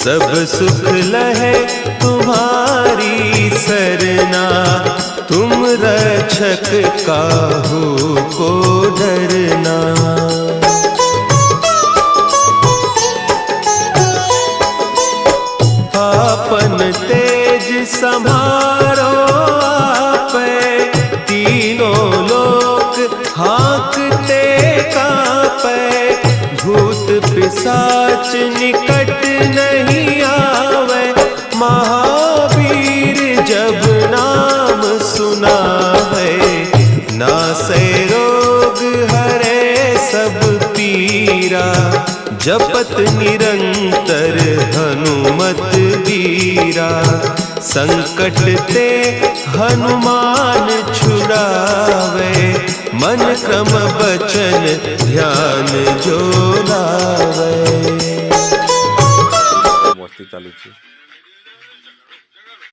सब सुख लहे तुम्हारी सरना, तुम रक्षक काहू को डरना। आपन तेज संभारो आपे, तीनों लोक हाँकते कांपे। भूत पिशाच निकट नहीं आवे, महावीर जब नाम सुना है। नासे रोग हरे सब पीरा, जपत निरंतर हनुमत वीरा। संकट ते हनुमान छुड़ावे, मन क्रम बचन ध्यान जो लावे। मस्ती चालू छे।